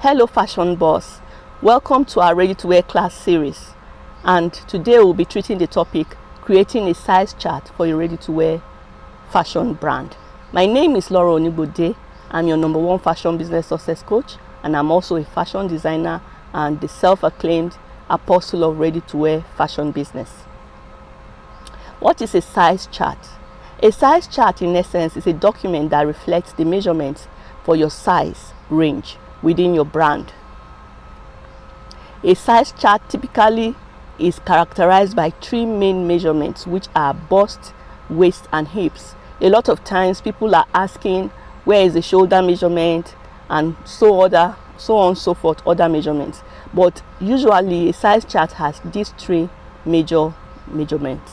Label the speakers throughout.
Speaker 1: Hello fashion boss, welcome to our ready to wear class series, and today we'll be treating the topic creating a size chart for your ready to wear fashion brand. My name is Laura Onibode. I'm your number one fashion business success coach, and I'm also a fashion designer and the self-acclaimed apostle of ready to wear fashion business. What is a size chart? A size chart in essence is a document that reflects the measurements for your size range within your brand. A size chart typically is characterized by three main measurements, which are bust, waist and hips. A lot of times people are asking where is the shoulder measurement and so on and so forth, other measurements. But usually a size chart has these three major measurements.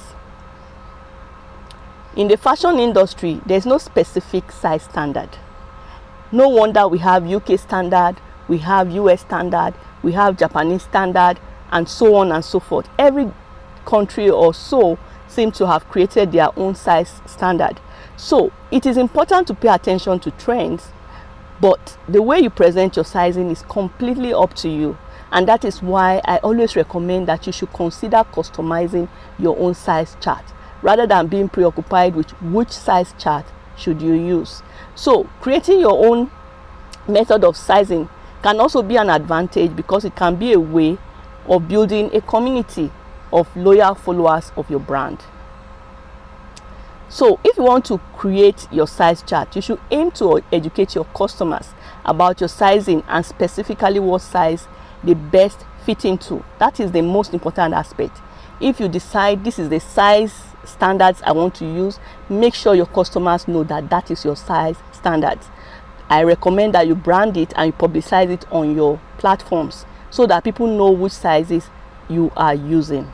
Speaker 1: In the fashion industry, there's no specific size standard. No wonder we have UK standard, we have US standard, we have Japanese standard, and so on and so forth. Every country or so seem to have created their own size standard. So it is important to pay attention to trends, but the way you present your sizing is completely up to you. And that is why I always recommend that you should consider customizing your own size chart rather than being preoccupied with which size chart should you use. So creating your own method of sizing can also be an advantage because it can be a way of building a community of loyal followers of your brand. So if you want to create your size chart, you should aim to educate your customers about your sizing and specifically what size they best fit into. That is the most important aspect. If you decide this is the size standards I want to use, make sure your customers know that that is your size standards. I recommend that you brand it and you publicize it on your platforms so that people know which sizes you are using.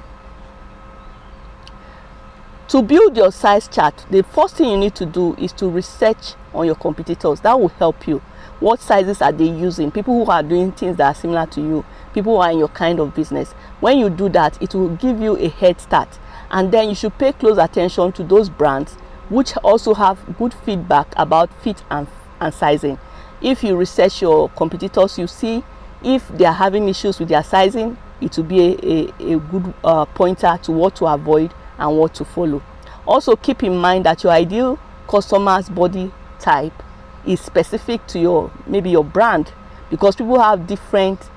Speaker 1: To build your size chart, the first thing you need to do is to research on your competitors. That will help you. What sizes are they using? People who are doing things that are similar to you, people who are in your kind of business. When you do that, it will give you a head start. And then you should pay close attention to those brands which also have good feedback about fit and sizing. If you research your competitors, you see if they are having issues with their sizing, it will be a good pointer to what to avoid and what to follow. Also keep in mind that your ideal customer's body type is specific to maybe your brand, because people have different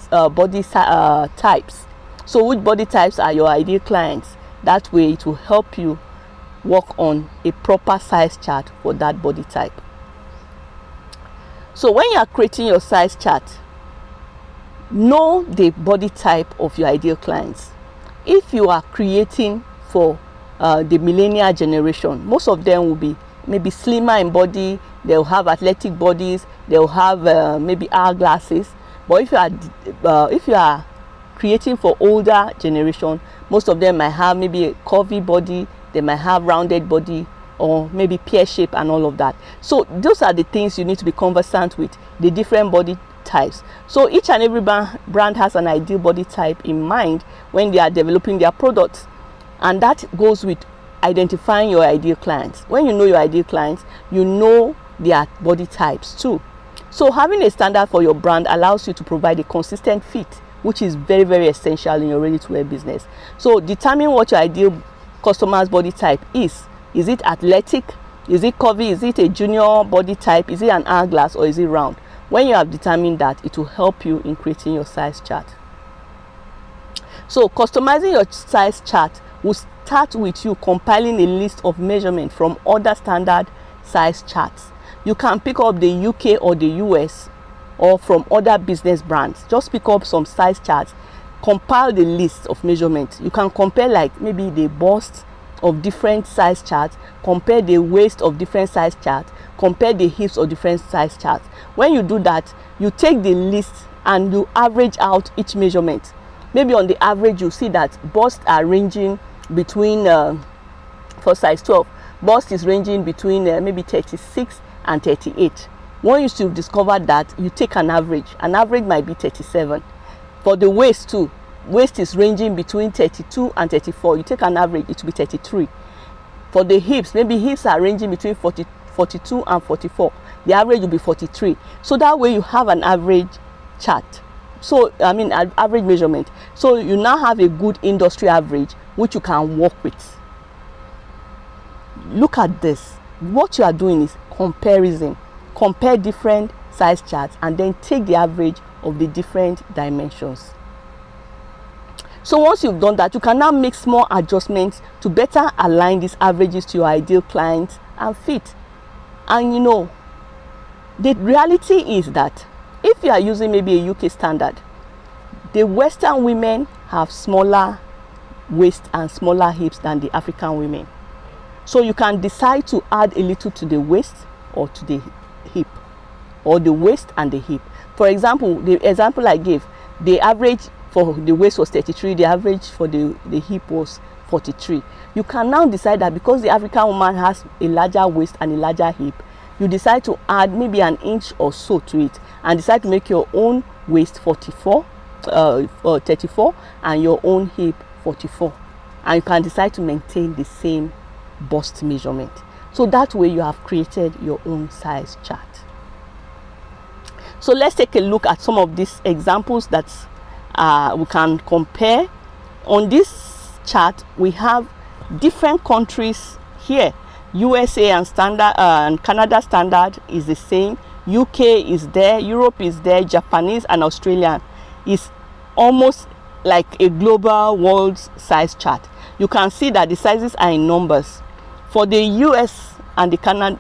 Speaker 1: body types. So which body types are your ideal clients? That way it will help you work on a proper size chart for that body type. So when you are creating your size chart, know the body type of your ideal clients. If you are creating for the millennial generation, most of them will be maybe slimmer in body, they'll have athletic bodies, they'll have maybe hourglasses. But if you are creating for older generation, most of them might have maybe a curvy body, they might have rounded body, or maybe pear shape and all of that. So those are the things you need to be conversant with, the different body types. So each and every brand has an ideal body type in mind when they are developing their products, and that goes with identifying your ideal clients. When you know your ideal clients, you know their body types too. So having a standard for your brand allows you to provide a consistent fit, which is very, very essential in your ready-to-wear business. So determine what your ideal customer's body type is. Is it athletic? Is it curvy? Is it a junior body type? Is it an hourglass or is it round? When you have determined that, it will help you in creating your size chart. So customizing your size chart will start with you compiling a list of measurements from other standard size charts. You can pick up the UK or the US or from other business brands. Just pick up some size charts, compile the list of measurements. You can compare like maybe the bust of different size charts, compare the waist of different size charts, compare the hips of different size charts. When you do that, you take the list and you average out each measurement. Maybe on the average you see that busts are ranging between for size 12, bust is ranging between maybe 36 and 38. Once you've discovered that, you take an average. An average might be 37. For the waist too, waist is ranging between 32 and 34. You take an average, it will be 33. For the hips, maybe hips are ranging between 42 and 44. The average will be 43. So that way you have an average chart. So I mean average measurement. So you now have a good industry average which you can work with. Look at this. What you are doing is comparison. Compare different size charts and then take the average of the different dimensions. So once you've done that, you can now make small adjustments to better align these averages to your ideal clients and fit. And you know, the reality is that if you are using maybe a UK standard, the Western women have smaller waist and smaller hips than the African women. So you can decide to add a little to the waist or to the hip, or the waist and the hip. For example, the example I gave, the average for the waist was 33, the average for the hip was 43. You can now decide that because the African woman has a larger waist and a larger hip, you decide to add maybe an inch or so to it and decide to make your own waist 34 or 34 and your own hip 44, and you can decide to maintain the same bust measurement. So that way you have created your own size chart. So let's take a look at some of these examples that we can compare. On this chart we have different countries here. USA and standard and Canada standard is the same, UK is there, Europe is there, Japanese and Australian is almost like a global world size chart. You can see that the sizes are in numbers. For the US and the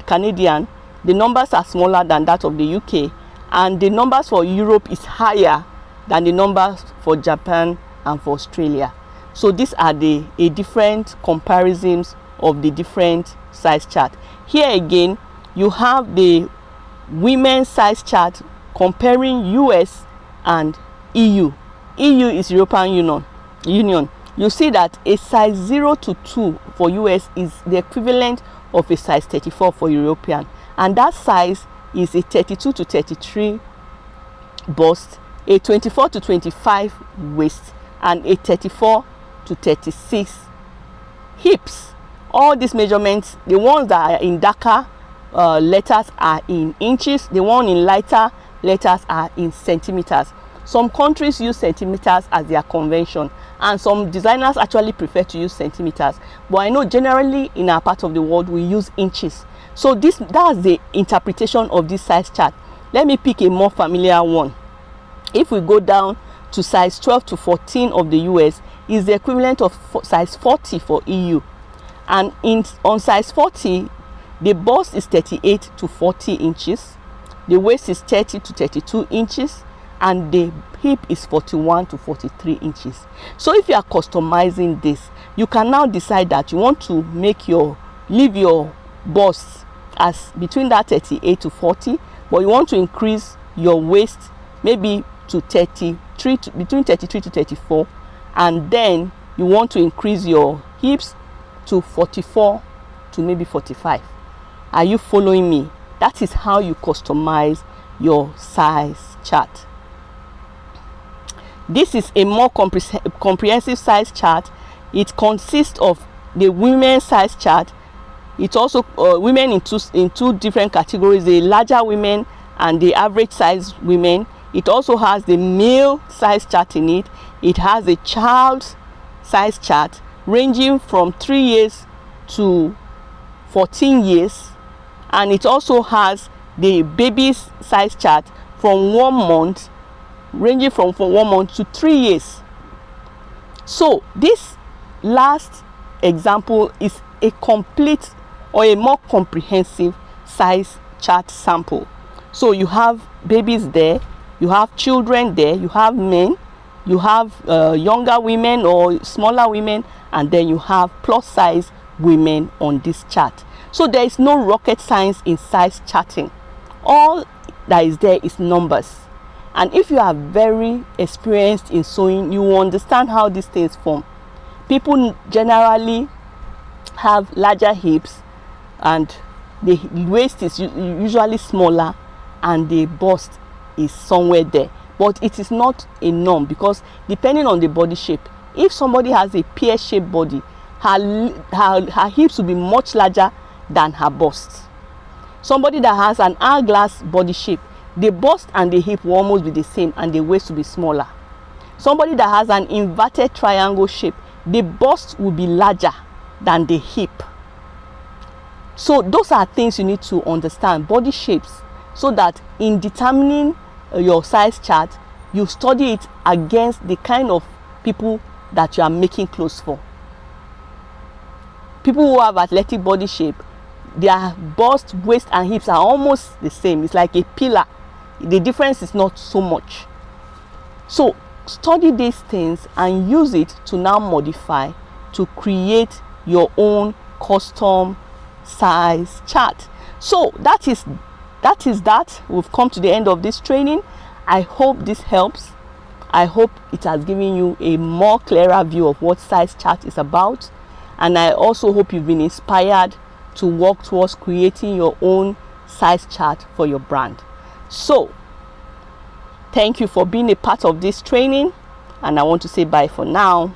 Speaker 1: Canadian, the numbers are smaller than that of the UK, and the numbers for Europe is higher than the numbers for Japan and for Australia. So these are the different comparisons of the different size chart. Here again you have the women's size chart comparing US and EU. EU is European Union. You see that a size 0 to 2 for US is the equivalent of a size 34 for European, and that size is a 32 to 33 bust, a 24 to 25 waist, and a 34 to 36 hips. All these measurements, the ones that are in darker letters are in inches, the one in lighter letters are in centimeters. Some countries use centimeters as their convention, and some designers actually prefer to use centimeters, but I know generally in our part of the world we use inches. So that's the interpretation of this size chart. Let me pick a more familiar one. If we go down to size 12 to 14 of the US, is the equivalent of size 40 for EU, and on size 40 the bust is 38 to 40 inches, the waist is 30 to 32 inches, and the hip is 41 to 43 inches. So if you are customizing this, you can now decide that you want to leave your bust as between that 38 to 40, but you want to increase your waist maybe to between 33 to 34, and then you want to increase your hips to 44 to maybe 45. Are you following me? That is how you customize your size chart. This is a more comprehensive size chart. It consists of the women's size chart. It's also women in two different categories, the larger women and the average size women. It also has the male size chart in it. It has a child size chart ranging from 3 years to 14 years, and it also has the baby's size chart from 1 month, ranging from 1 month to 3 years. So this last example is a complete or a more comprehensive size chart sample. So you have babies there, you have children there, you have men, you have younger women or smaller women, and then you have plus size women on this chart. So there is no rocket science in size charting. All that is there is numbers, and if you are very experienced in sewing, you will understand how these things form. People generally have larger hips, and the waist is usually smaller, and the bust is somewhere there, but it is not a norm, because depending on the body shape, if somebody has a pear-shaped body, her hips will be much larger than her bust. Somebody that has an hourglass body shape, the bust and the hip will almost be the same and the waist will be smaller. Somebody that has an inverted triangle shape, the bust will be larger than the hip. So those are things you need to understand, body shapes, so that in determining your size chart, you study it against the kind of people that you are making clothes for. People who have athletic body shape, their bust, waist and hips are almost the same. It's like a pillar. The difference is not so much. So study these things and use it to now modify to create your own custom size chart. So that is that. We've come to the end of this training. I hope this helps. I hope it has given you a more clearer view of what size chart is about, and I also hope you've been inspired to work towards creating your own size chart for your brand. So thank you for being a part of this training, and I want to say bye for now.